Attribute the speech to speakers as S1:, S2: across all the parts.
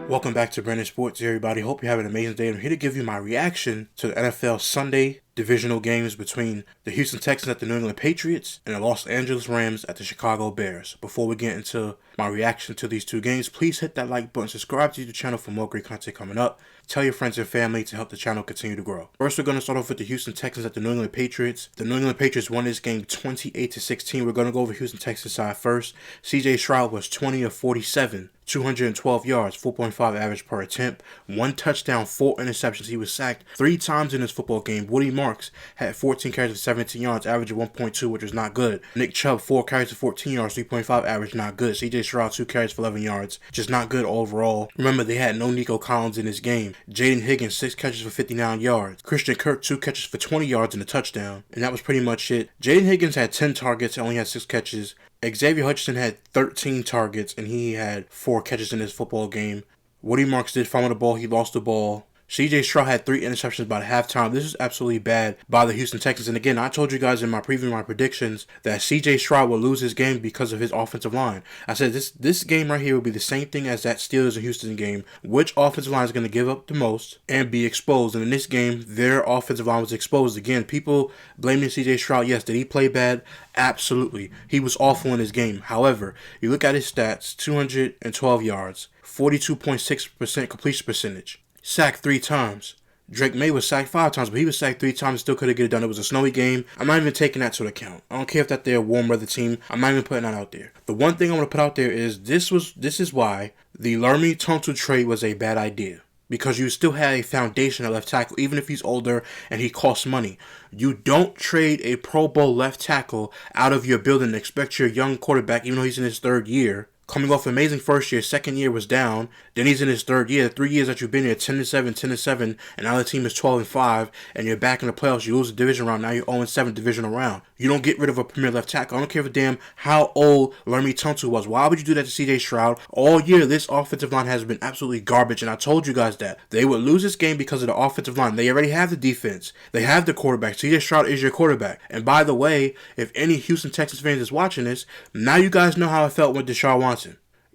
S1: Welcome back to Brandon Sports, everybody. Hope you have an amazing day. I'm here to give you my reaction to the NFL Sunday divisional games between the Houston Texans at the New England Patriots and the Los Angeles Rams at the Chicago Bears. Before we get into my reaction to these two games, please hit that like button, subscribe to the channel for more great content coming up. Tell your friends and family to help the channel continue to grow. First, we're going to start off with the Houston Texans at the New England Patriots. The New England Patriots won this game 28-16. We're going to go over Houston Texans side first. CJ Stroud was 20 of 47. 212 yards, 4.5 average per attempt, 1 touchdown, 4 interceptions. He was sacked 3 times in this football game. Woody Marks had 14 carries for 17 yards, average of 1.2, which was not good. Nick Chubb, 4 carries for 14 yards, 3.5 average, not good. CJ Stroud, 2 carries for 11 yards, just not good overall. Remember, they had no Nico Collins in this game. Jaden Higgins, 6 catches for 59 yards. Christian Kirk, 2 catches for 20 yards and a touchdown. And that was pretty much it. Jaden Higgins had 10 targets and only had 6 catches. Xavier Hutchinson had 13 targets, and he had 4 catches in this football game. Woody Marks did fumble the ball. He lost the ball. CJ Stroud had 3 interceptions by halftime. This is absolutely bad by the Houston Texans. And again, I told you guys in my preview, my predictions, that CJ Stroud will lose his game because of his offensive line. I said this game right here will be the same thing as that Steelers and Houston game. Which offensive line is going to give up the most and be exposed? And in this game, their offensive line was exposed. Again, people blaming CJ Stroud. Yes, did he play bad? Absolutely. He was awful in his game. However, you look at his stats, 212 yards, 42.6% completion percentage. Sacked 3 times. Drake May was sacked 5 times, but he was sacked 3 times and still couldn't get it done. It was a snowy game. I'm not even taking that to account. I don't care if they're a warm weather team. I'm not even putting that out there. The one thing I want to put out there is this is why the Laremy Tunsil trade was a bad idea. Because you still had a foundation at left tackle, even if he's older and he costs money. You don't trade a Pro Bowl left tackle out of your building and expect your young quarterback, even though he's in his 3rd year, coming off an amazing first year, 2nd year was down, then he's in his 3rd year, 3 years that you've been here, 10-7, 10-7, and now the team is 12-5, and you're back in the playoffs, you lose the division round, now you're 0-7 divisional round. You don't get rid of a premier left tackle. I don't care a damn how old Laremy Tunsil was. Why would you do that to CJ Stroud? All year, this offensive line has been absolutely garbage, and I told you guys that. They would lose this game because of the offensive line. They already have the defense. They have the quarterback. CJ Stroud is your quarterback. And by the way, if any Houston Texans fans is watching this, now you guys know how I felt with Deshaun Watson.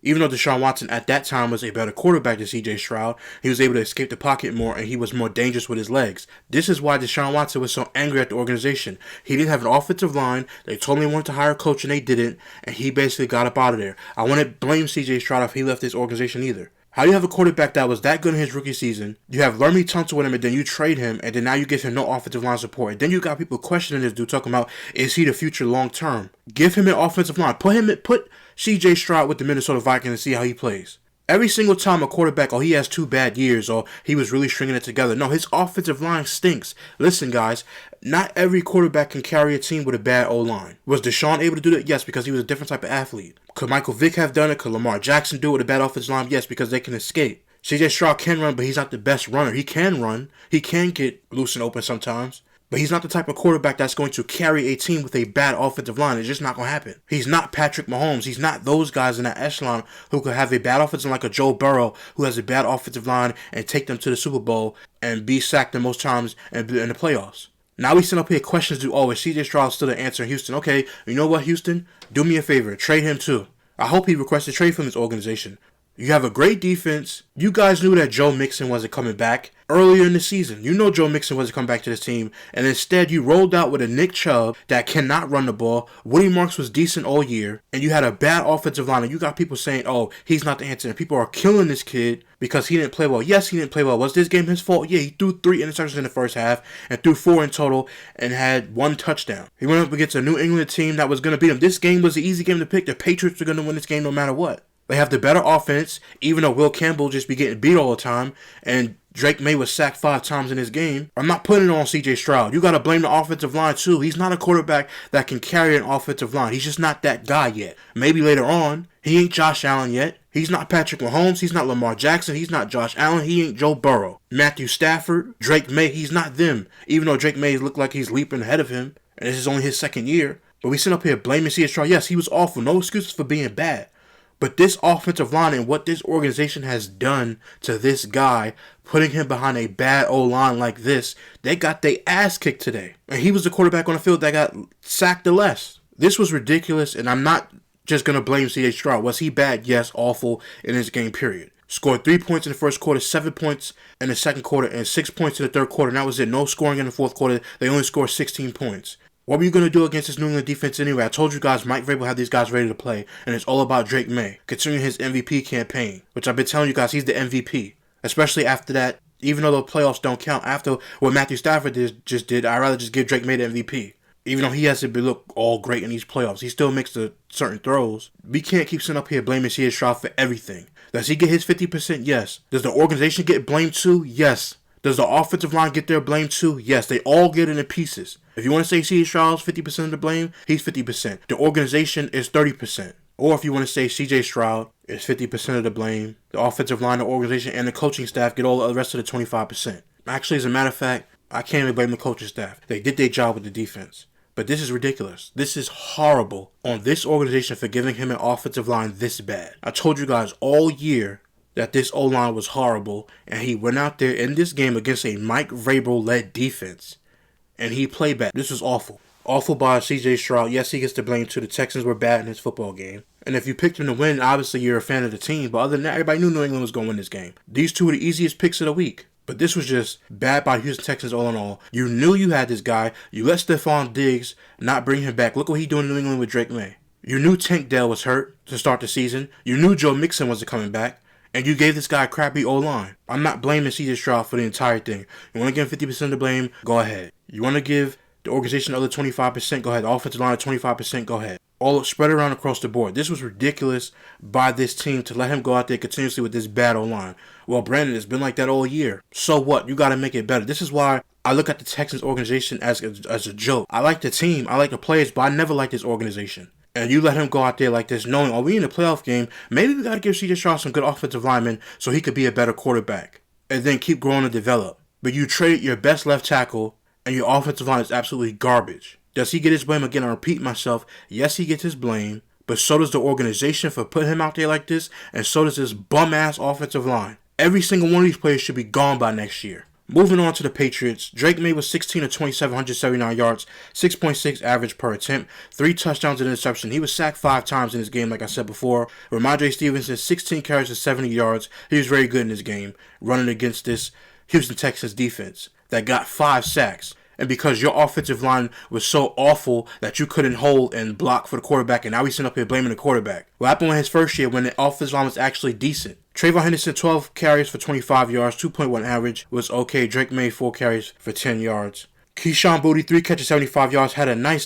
S1: Even though Deshaun Watson at that time was a better quarterback than CJ Stroud, he was able to escape the pocket more and he was more dangerous with his legs. This is why Deshaun Watson was so angry at the organization. He didn't have an offensive line. They told him they wanted to hire a coach and they didn't, and he basically got up out of there. I wouldn't blame CJ Stroud if he left this organization either. How do you have a quarterback that was that good in his rookie season? You have Laremy Tunsil with him, and then you trade him, and then now you give him no offensive line support. And then you got people questioning this dude, talking about, is he the future long term? Give him an offensive line. Put CJ Stroud with the Minnesota Vikings and see how he plays. Every single time a quarterback, he has 2 bad years, or he was really stringing it together. No, his offensive line stinks. Listen, guys, not every quarterback can carry a team with a bad O-line. Was Deshaun able to do that? Yes, because he was a different type of athlete. Could Michael Vick have done it? Could Lamar Jackson do it with a bad offensive line? Yes, because they can escape. CJ Stroud can run, but he's not the best runner. He can run. He can get loose and open sometimes. But he's not the type of quarterback that's going to carry a team with a bad offensive line. It's just not going to happen. He's not Patrick Mahomes. He's not those guys in that echelon who could have a bad offensive line like a Joe Burrow, who has a bad offensive line and take them to the Super Bowl and be sacked the most times in the playoffs. Now we send up here questions to, is CJ Stroud still the answer in Houston? Okay, you know what, Houston? Do me a favor. Trade him too. I hope he requests a trade from this organization. You have a great defense. You guys knew that Joe Mixon wasn't coming back earlier in the season. You know Joe Mixon wasn't coming back to this team. And instead, you rolled out with a Nick Chubb that cannot run the ball. Woody Marks was decent all year. And you had a bad offensive line. And you got people saying, he's not the answer. And people are killing this kid because he didn't play well. Yes, he didn't play well. Was this game his fault? Yeah, he threw 3 interceptions in the first half and threw 4 in total and had 1 touchdown. He went up against a New England team that was going to beat him. This game was an easy game to pick. The Patriots were going to win this game no matter what. They have the better offense, even though Will Campbell just be getting beat all the time, and Drake May was sacked 5 times in his game. I'm not putting it on CJ Stroud. You got to blame the offensive line too. He's not a quarterback that can carry an offensive line. He's just not that guy yet. Maybe later on. He ain't Josh Allen yet. He's not Patrick Mahomes. He's not Lamar Jackson. He's not Josh Allen. He ain't Joe Burrow. Matthew Stafford, Drake May, he's not them. Even though Drake May look like he's leaping ahead of him, and this is only his 2nd year. But we sit up here blaming CJ Stroud. Yes, he was awful. No excuses for being bad. But this offensive line and what this organization has done to this guy, putting him behind a bad O-line like this, they got their ass kicked today. And he was the quarterback on the field that got sacked the less. This was ridiculous, and I'm not just going to blame C.J. Stroud. Was he bad? Yes, awful in his game, period. Scored 3 points in the first quarter, 7 points in the second quarter, and 6 points in the third quarter. And that was it. No scoring in the fourth quarter. They only scored 16 points. What were you going to do against this New England defense anyway? I told you guys Mike Vrabel had these guys ready to play, and it's all about Drake May, continuing his MVP campaign, which I've been telling you guys he's the MVP. Especially after that, even though the playoffs don't count, after what Matthew Stafford just did, I'd rather just give Drake May the MVP. Even though he hasn't been look all great in these playoffs, he still makes the certain throws. We can't keep sitting up here blaming C.J. Stroud for everything. Does he get his 50%? Yes. Does the organization get blamed too? Yes. Does the offensive line get their blame too? Yes. They all get it in pieces. If you want to say C.J. Stroud's 50% of the blame, he's 50%. The organization is 30%. Or if you want to say C.J. Stroud is 50% of the blame, the offensive line, the organization, and the coaching staff get all the rest of the 25%. Actually, as a matter of fact, I can't even blame the coaching staff. They did their job with the defense. But this is ridiculous. This is horrible on this organization for giving him an offensive line this bad. I told you guys all year that this O-line was horrible, and he went out there in this game against a Mike Vrabel-led defense, and he played bad. This was awful. Awful by C.J. Stroud. Yes, he gets the blame too. The Texans were bad in his football game. And if you picked him to win, obviously you're a fan of the team. But other than that, everybody knew New England was going to win this game. These two were the easiest picks of the week. But this was just bad by Houston Texans all in all. You knew you had this guy. You let Stephon Diggs not bring him back. Look what he's doing in New England with Drake May. You knew Tank Dell was hurt to start the season. You knew Joe Mixon wasn't coming back. And you gave this guy a crappy O-line. I'm not blaming C.J. Stroud for the entire thing. You want to give him 50% of the blame? Go ahead. You want to give the organization the other 25%? Go ahead. The offensive line 25%? Go ahead. All spread around across the board. This was ridiculous by this team to let him go out there continuously with this bad O-line. Well, Brandon, it's been like that all year. So what? You got to make it better. This is why I look at the Texans organization as a joke. I like the team. I like the players, but I never liked this organization. And you let him go out there like this knowing, are we in a playoff game? Maybe we got to give C.J. Stroud some good offensive linemen so he could be a better quarterback. And then keep growing and develop. But you traded your best left tackle and your offensive line is absolutely garbage. Does he get his blame? Again, I repeat myself. Yes, he gets his blame. But so does the organization for putting him out there like this. And so does this bum-ass offensive line. Every single one of these players should be gone by next year. Moving on to the Patriots, Drake May was 16 of 27, 179 yards, 6.6 average per attempt, 3 touchdowns and an interception. He was sacked 5 times in this game, like I said before. Ramondre Stevenson, 16 carries for 70 yards. He was very good in this game, running against this Houston Texans defense that got 5 sacks. And because your offensive line was so awful that you couldn't hold and block for the quarterback, and now we sit up here blaming the quarterback. What happened in his first year when the offensive line was actually decent? Trayvon Henderson, 12 carries for 25 yards, 2.1 average, was okay. Drake May, 4 carries for 10 yards. Keyshawn Boutte, 3 catches, 75 yards, had a nice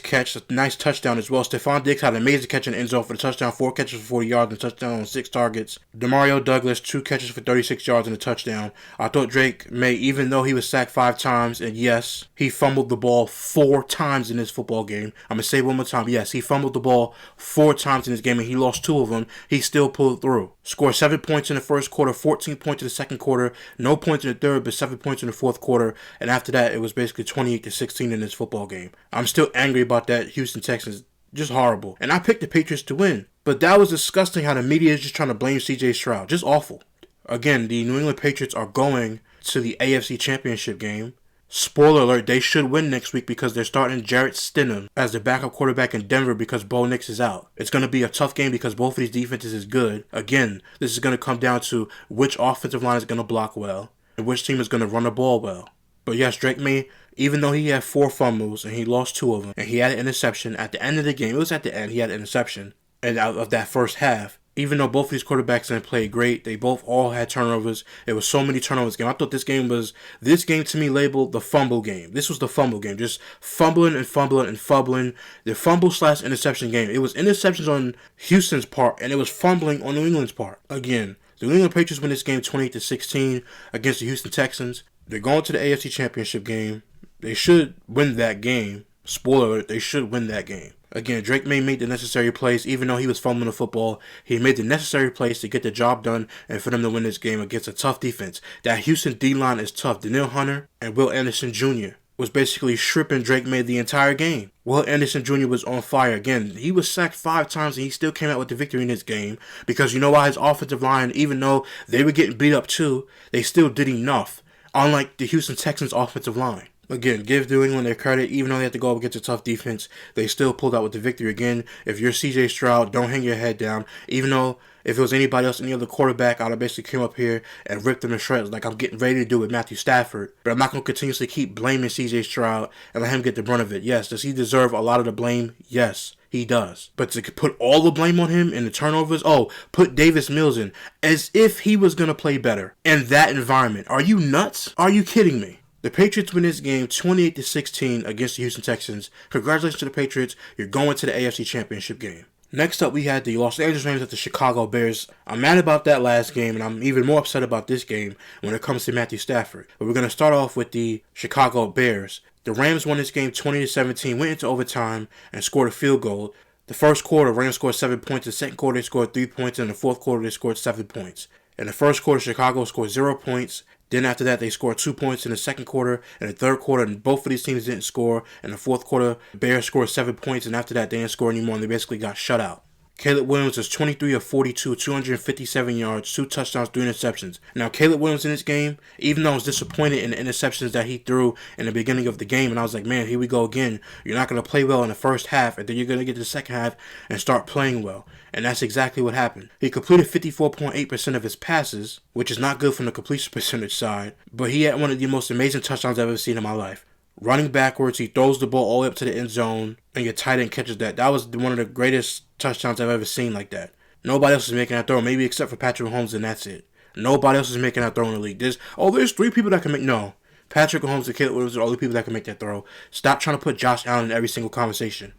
S1: catch, a nice touchdown as well. Stephon Diggs had an amazing catch in the end zone for the touchdown, 4 catches for 40 yards and a touchdown on 6 targets. Demario Douglas, 2 catches for 36 yards and a touchdown. I thought Drake May, even though he was sacked 5 times, and yes, he fumbled the ball 4 times in this football game. I'm going to say it one more time. Yes, he fumbled the ball 4 times in this game, and he lost 2 of them. He still pulled through. Scored 7 points in the first quarter, 14 points in the second quarter, no points in the third, but 7 points in the fourth quarter. And after that, it was basically 28-16 in this football game. I'm still angry about that. Houston Texans, just horrible. And I picked the Patriots to win. But that was disgusting how the media is just trying to blame C.J. Stroud. Just awful. Again, the New England Patriots are going to the AFC Championship game. Spoiler alert, they should win next week because they're starting Jarrett Stidham as the backup quarterback in Denver because Bo Nix is out. It's going to be a tough game because both of these defenses is good. Again, this is going to come down to which offensive line is going to block well and which team is going to run the ball well. But yes, Drake May, even though he had 4 fumbles and he lost 2 of them and he had an interception at the end of the game, it was at the end, he had an interception and out of that first half. Even though both of these quarterbacks didn't play great, they both all had turnovers. It was so many turnovers game. I thought this game to me labeled the fumble game. This was the fumble game. Just fumbling and fumbling and fumbling. The fumble/interception game. It was interceptions on Houston's part and it was fumbling on New England's part. Again, the New England Patriots win this game 28-16 against the Houston Texans. They're going to the AFC Championship game. They should win that game. Spoiler alert, they should win that game. Again, Drake May made the necessary plays. Even though he was fumbling the football, he made the necessary plays to get the job done and for them to win this game against a tough defense. That Houston D-line is tough. Danielle Hunter and Will Anderson Jr. was basically stripping Drake May the entire game. Will Anderson Jr. was on fire. Again, he was sacked 5 times and he still came out with the victory in this game because you know why? His offensive line, even though they were getting beat up too, they still did enough. Unlike the Houston Texans offensive line. Again, give New England their credit. Even though they had to go up against a tough defense, they still pulled out with the victory. Again, if you're C.J. Stroud, don't hang your head down. Even though If it was anybody else, any other quarterback, I would have basically came up here and ripped them to shreds like I'm getting ready to do with Matthew Stafford. But I'm not going to continuously keep blaming CJ Stroud and let him get the brunt of it. Yes, does he deserve a lot of the blame? Yes, he does. But to put all the blame on him in the turnovers, put Davis Mills in, as if he was going to play better in that environment. Are you nuts? Are you kidding me? The Patriots win this game 28-16 against the Houston Texans. Congratulations to the Patriots. You're going to the AFC Championship game. Next up, we had the Los Angeles Rams at the Chicago Bears. I'm mad about that last game, and I'm even more upset about this game when it comes to Matthew Stafford. But we're going to start off with the Chicago Bears. The Rams won this game 20-17, went into overtime, and scored a field goal. The first quarter, Rams scored 7 points. The second quarter, they scored 3 points. And in the fourth quarter, they scored 7 points. In the first quarter, Chicago scored 0 points. Then after that, they scored 2 points in the second quarter and the third quarter, and both of these teams didn't score. In the fourth quarter, the Bears scored 7 points, and after that, they didn't score anymore, and they basically got shut out. Caleb Williams was 23 of 42, 257 yards, 2 touchdowns, 3 interceptions. Now, Caleb Williams in this game, even though I was disappointed in the interceptions that he threw in the beginning of the game, and I was like, man, here we go again. You're not going to play well in the first half, and then you're going to get to the second half and start playing well. And that's exactly what happened. He completed 54.8% of his passes, which is not good from the completion percentage side, but he had one of the most amazing touchdowns I've ever seen in my life. Running backwards, he throws the ball all the way up to the end zone, and your tight end catches that. That was one of the greatest touchdowns I've ever seen like that. Nobody else is making that throw, maybe except for Patrick Mahomes, and that's it. Nobody else is making that throw in the league. There's 3 people that can make... No. Patrick Mahomes and Caleb Williams are the only people that can make that throw. Stop trying to put Josh Allen in every single conversation.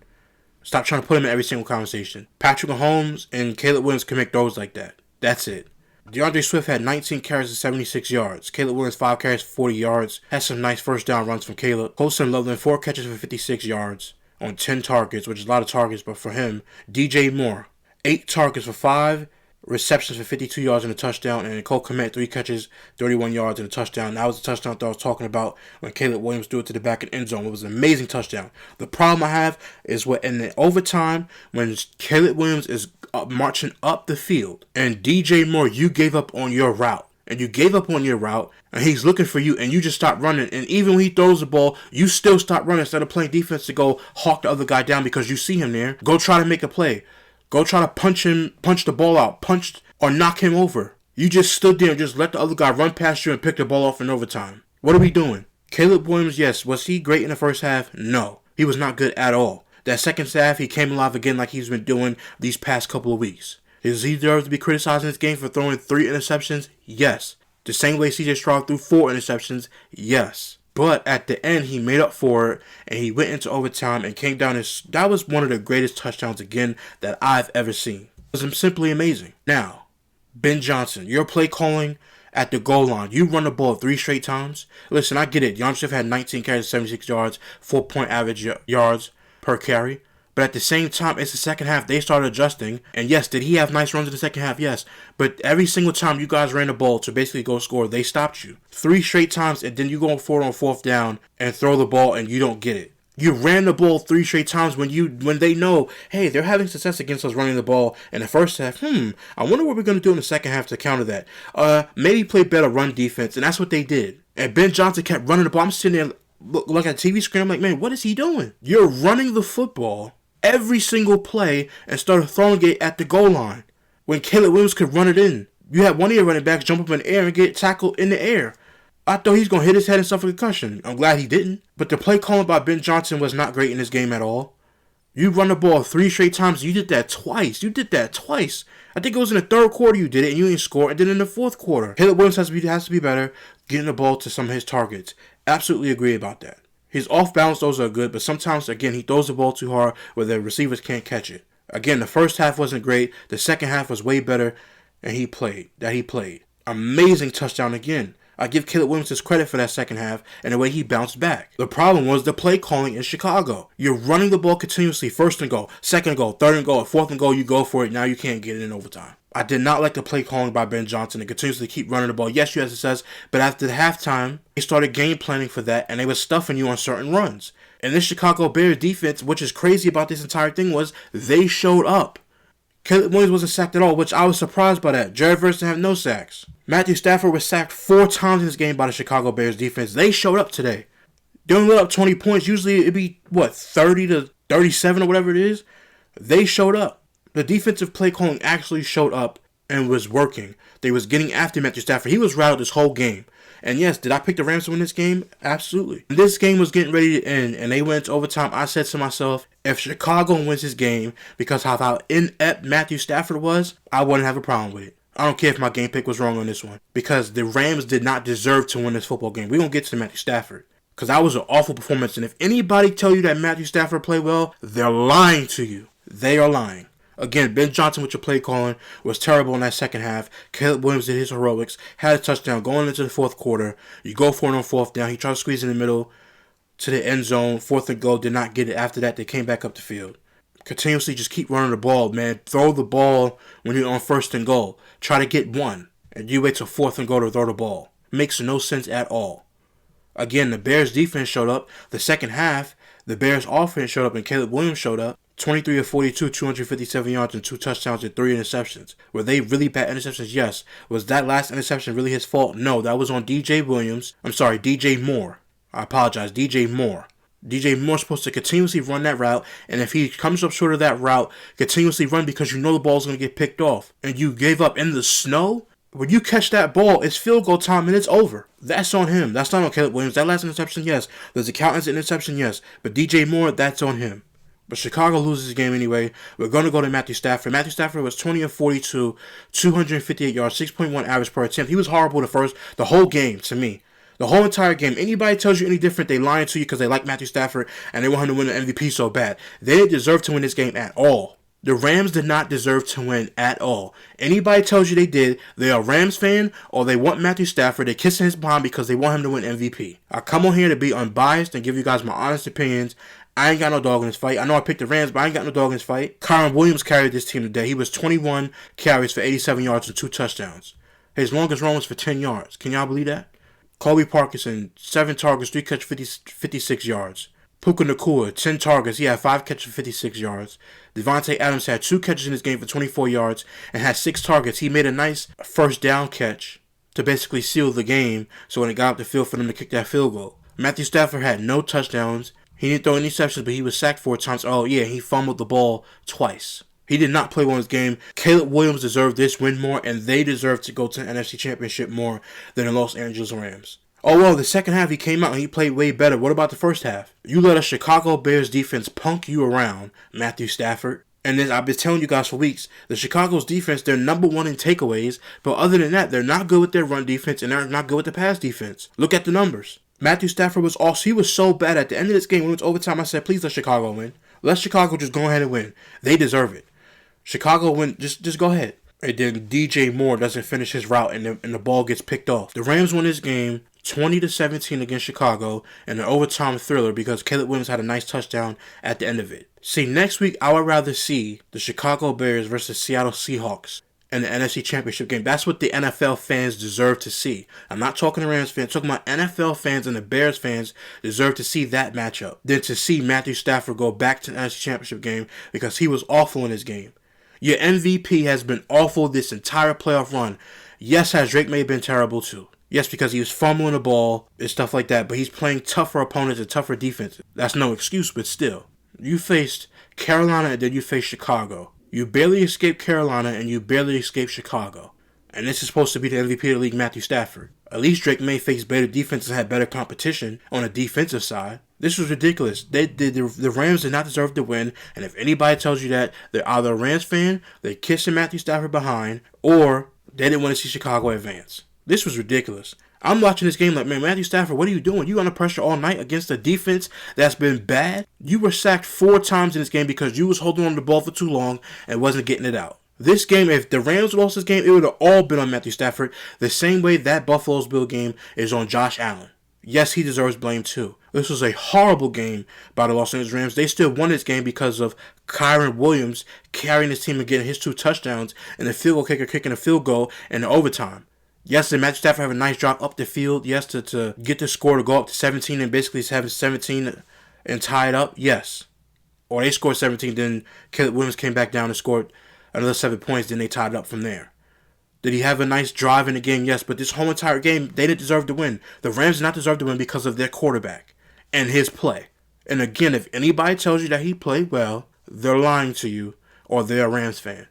S1: Stop trying to put him in every single conversation. Patrick Mahomes and Caleb Williams can make throws like that. That's it. DeAndre Swift had 19 carries and 76 yards. Caleb Williams 5 carries for 40 yards. Had some nice first down runs from Caleb. Colson Loveland 4 catches for 56 yards on 10 targets, which is a lot of targets, but for him, DJ Moore 8 targets for 5 receptions for 52 yards and a touchdown, and Cole Kmet 3 catches, 31 yards and a touchdown. That was the touchdown that I was talking about when Caleb Williams threw it to the back of the end zone. It was an amazing touchdown. The problem I have is in the overtime, when Caleb Williams is marching up the field, and DJ Moore, you gave up on your route. And you gave up on your route, and he's looking for you, and you just stop running. And even when he throws the ball, you still stop running instead of playing defense to go hawk the other guy down because you see him there. Go try to make a play. Go try to punch the ball out, or knock him over. You just stood there and just let the other guy run past you and pick the ball off in overtime. What are we doing? Caleb Williams, yes, was he great in the first half? No, he was not good at all. That second half, he came alive again like he's been doing these past couple of weeks. Does he deserve to be criticized in this game for throwing 3 interceptions? Yes. The same way CJ Stroud threw 4 interceptions? Yes. But at the end, he made up for it, and he went into overtime and came down. That was one of the greatest touchdowns, again, that I've ever seen. It was simply amazing. Now, Ben Johnson, your play calling at the goal line. You run the ball 3 straight times. Listen, I get it. DeAndre Swift had 19 carries, 76 yards, 4-point average yards per carry. But at the same time, it's the second half. They started adjusting. And yes, did he have nice runs in the second half? Yes. But every single time you guys ran the ball to basically go score, they stopped you. 3 straight times, and then you go forward on 4th down and throw the ball, and you don't get it. You ran the ball 3 straight times when they know, hey, they're having success against us running the ball in the first half. I wonder what we're going to do in the second half to counter that. Maybe play better run defense, and that's what they did. And Ben Johnson kept running the ball. I'm sitting there, look at the TV screen. I'm like, man, what is he doing? You're running the football every single play and started throwing it at the goal line when Caleb Williams could run it in. You had one of your running backs jump up in the air and get tackled in the air. I thought he was going to hit his head and suffer a concussion. I'm glad he didn't. But the play calling by Ben Johnson was not great in this game at all. You run the ball 3 straight times. You did that twice. I think it was in the third quarter you did it and you didn't score. And then in the fourth quarter, Caleb Williams has to be better getting the ball to some of his targets. Absolutely agree about that. His off-balance throws are good, but sometimes, again, he throws the ball too hard where the receivers can't catch it. Again, the first half wasn't great. The second half was way better, and he played. Amazing touchdown again. I give Caleb Williams his credit for that second half and the way he bounced back. The problem was the play calling in Chicago. You're running the ball continuously, 1st and goal, 2nd and goal, 3rd and goal, 4th and goal, you go for it, now you can't get it in overtime. I did not like the play calling by Ben Johnson to continuously keep running the ball. Yes, you had success, but after the halftime, they started game planning for that, and they were stuffing you on certain runs. And this Chicago Bears defense, which is crazy about this entire thing, was they showed up. Caleb Williams wasn't sacked at all, which I was surprised by that. Jared Verse didn't have no sacks. Matthew Stafford was sacked 4 times in this game by the Chicago Bears defense. They showed up today. They only let up 20 points. Usually it'd be, 30 to 37 or whatever it is. They showed up. The defensive play calling actually showed up and was working. They was getting after Matthew Stafford. He was rattled this whole game. And yes, did I pick the Rams to win this game? Absolutely. When this game was getting ready to end and they went to overtime, I said to myself, if Chicago wins this game because of how inept Matthew Stafford was, I wouldn't have a problem with it. I don't care if my game pick was wrong on this one. Because the Rams did not deserve to win this football game. We're going to get to Matthew Stafford. Because that was an awful performance. And if anybody tell you that Matthew Stafford played well, they're lying to you. They are lying. Again, Ben Johnson with your play calling was terrible in that second half. Caleb Williams did his heroics, had a touchdown going into the fourth quarter. You go for it on fourth down. He tried to squeeze in the middle to the end zone. Fourth and goal, did not get it. After that, they came back up the field. Continuously just keep running the ball, man. Throw the ball when you're on first and goal. Try to get one. And you wait till fourth and goal to throw the ball. Makes no sense at all. Again, the Bears defense showed up. The second half, the Bears offense showed up and Caleb Williams showed up. 23 of 42, 257 yards and 2 touchdowns and 3 interceptions. Were they really bad interceptions? Yes. Was that last interception really his fault? No, that was on DJ Moore. I apologize, DJ Moore. DJ Moore's supposed to continuously run that route, and if he comes up short of that route, continuously run because you know the ball's going to get picked off. And you gave up in the snow? When you catch that ball, it's field goal time and it's over. That's on him. That's not on Caleb Williams. That last interception, yes. There's a count as an interception, yes. But DJ Moore, that's on him. But Chicago loses the game anyway. We're going to go to Matthew Stafford. Matthew Stafford was 20 of 42, 258 yards, 6.1 average per attempt. He was horrible the whole game to me. The whole entire game. Anybody tells you any different, they lying to you because they like Matthew Stafford and they want him to win the MVP so bad. They didn't deserve to win this game at all. The Rams did not deserve to win at all. Anybody tells you they did, they are a Rams fan or they want Matthew Stafford. They're kissing his behind because they want him to win MVP. I come on here to be unbiased and give you guys my honest opinions. I ain't got no dog in this fight. I know I picked the Rams, but I ain't got no dog in this fight. Kyron Williams carried this team today. He was 21 carries for 87 yards and 2 touchdowns. His longest run was for 10 yards. Can y'all believe that? Colby Parkinson, 7 targets, 3 catches, 56 yards. Puka Nacua, 10 targets. He had 5 catches for 56 yards. Devontae Adams had 2 catches in this game for 24 yards and had 6 targets. He made a nice first down catch to basically seal the game so when it got up the field for them to kick that field goal. Matthew Stafford had no touchdowns. He didn't throw any interceptions, but he was sacked 4 times. Oh, yeah, he fumbled the ball twice. He did not play well in this game. Caleb Williams deserved this win more, and they deserve to go to the NFC Championship more than the Los Angeles Rams. Oh, well, the second half he came out and he played way better. What about the first half? You let a Chicago Bears defense punk you around, Matthew Stafford. And then I've been telling you guys for weeks, the Chicago's defense, they're number 1 in takeaways, but other than that, they're not good with their run defense and they're not good with the pass defense. Look at the numbers. Matthew Stafford was also, he was so bad at the end of this game when it was overtime. I said, please let Chicago win. Let Chicago just go ahead and win. They deserve it. Chicago win, just go ahead. And then DJ Moore doesn't finish his route and the ball gets picked off. The Rams won this game 20-17 against Chicago in an overtime thriller because Caleb Williams had a nice touchdown at the end of it. See, next week I would rather see the Chicago Bears versus Seattle Seahawks in the NFC Championship game. That's what the NFL fans deserve to see. I'm not talking to Rams fans. I'm talking about NFL fans and the Bears fans deserve to see that matchup than to see Matthew Stafford go back to the NFC Championship game because he was awful in this game. Your MVP has been awful this entire playoff run. Yes, has Drake May been terrible too? Yes, because he was fumbling the ball and stuff like that, but he's playing tougher opponents and tougher defenses. That's no excuse, but still. You faced Carolina and then you faced Chicago. You barely escaped Carolina and you barely escaped Chicago. And this is supposed to be the MVP of the league, Matthew Stafford. At least Drake May faced better defenses and had better competition on the defensive side. This was ridiculous. The Rams did not deserve to win, and if anybody tells you that, they're either a Rams fan, they're kissing Matthew Stafford behind, or they didn't want to see Chicago advance. This was ridiculous. I'm watching this game like, man, Matthew Stafford, what are you doing? You under pressure all night against a defense that's been bad? You were sacked 4 times in this game because you was holding on to the ball for too long and wasn't getting it out. This game, if the Rams lost this game, it would have all been on Matthew Stafford the same way that Buffalo's Bill game is on Josh Allen. Yes, he deserves blame too. This was a horrible game by the Los Angeles Rams. They still won this game because of Kyron Williams carrying his team and getting his 2 touchdowns and the field goal kicker kicking a field goal in the overtime. Yes, did Matthew Stafford have a nice drop up the field? Yes, to get the score to go up to 17 and basically have 17 and tie it up? Yes. Or they scored 17, then Caleb Williams came back down and scored another 7 points, then they tied it up from there. Did he have a nice drive in the game? Yes, but this whole entire game, they didn't deserve to win. The Rams did not deserve to win because of their quarterback and his play. And again, if anybody tells you that he played well, they're lying to you or they're a Rams fan.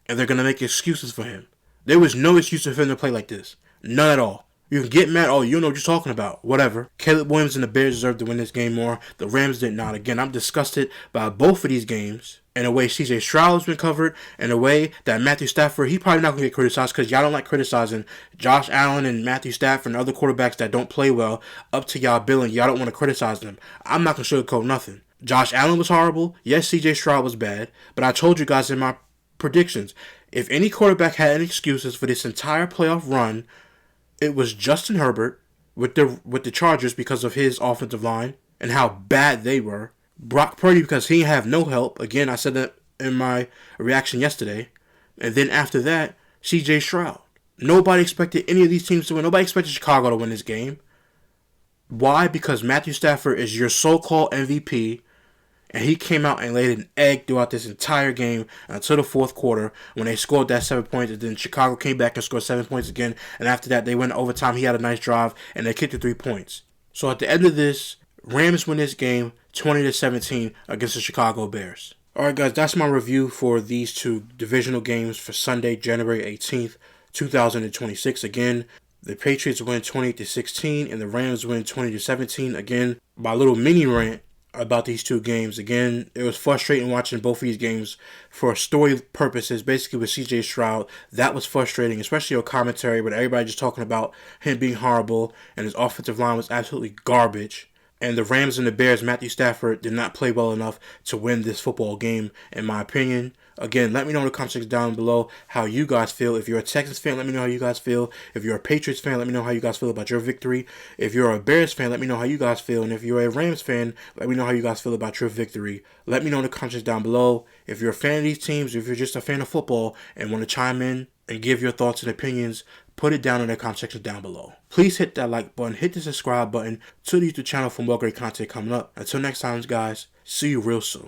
S1: and they're going to make excuses for him. There was no excuse for him to play like this. None at all. You can get mad, oh, you know what you're talking about. Whatever. Caleb Williams and the Bears deserve to win this game more. The Rams did not. Again, I'm disgusted by both of these games. In a way, CJ Stroud has been covered. In a way that Matthew Stafford, he probably not going to get criticized because y'all don't like criticizing Josh Allen and Matthew Stafford and other quarterbacks that don't play well up to y'all billing. Y'all don't want to criticize them. I'm not going to sugarcoat nothing. Josh Allen was horrible. Yes, CJ Stroud was bad. But I told you guys in my predictions, if any quarterback had any excuses for this entire playoff run, it was Justin Herbert with the Chargers because of his offensive line and how bad they were. Brock Purdy because he didn't have no help. Again, I said that in my reaction yesterday. And then after that, CJ Stroud. Nobody expected any of these teams to win. Nobody expected Chicago to win this game. Why? Because Matthew Stafford is your so-called MVP. And he came out and laid an egg throughout this entire game until the fourth quarter when they scored that 7 points. And then Chicago came back and scored 7 points again. And after that, they went overtime. He had a nice drive, and they kicked the 3 points. So at the end of this, Rams win this game 20-17 against the Chicago Bears. Alright guys, that's my review for these two divisional games for Sunday, January 18th, 2026. Again, the Patriots win 28-16 and the Rams win 20-17. Again, my little mini rant about these two games. Again, it was frustrating watching both of these games for story purposes. Basically with CJ Stroud, that was frustrating, especially on commentary, but everybody just talking about him being horrible and his offensive line was absolutely garbage. And the Rams and the Bears, Matthew Stafford did not play well enough to win this football game, in my opinion. Again, let me know in the comment section down below how you guys feel. If you're a Texans fan, let me know how you guys feel. If you're a Patriots fan, let me know how you guys feel about your victory. If you're a Bears fan, let me know how you guys feel. And if you're a Rams fan, let me know how you guys feel about your victory. Let me know in the comments down below. If you're a fan of these teams, if you're just a fan of football and want to chime in and give your thoughts and opinions, put it down in the comment section down below. Please hit that like button, hit the subscribe button to the YouTube channel for more great content coming up. Until next time, guys, see you real soon.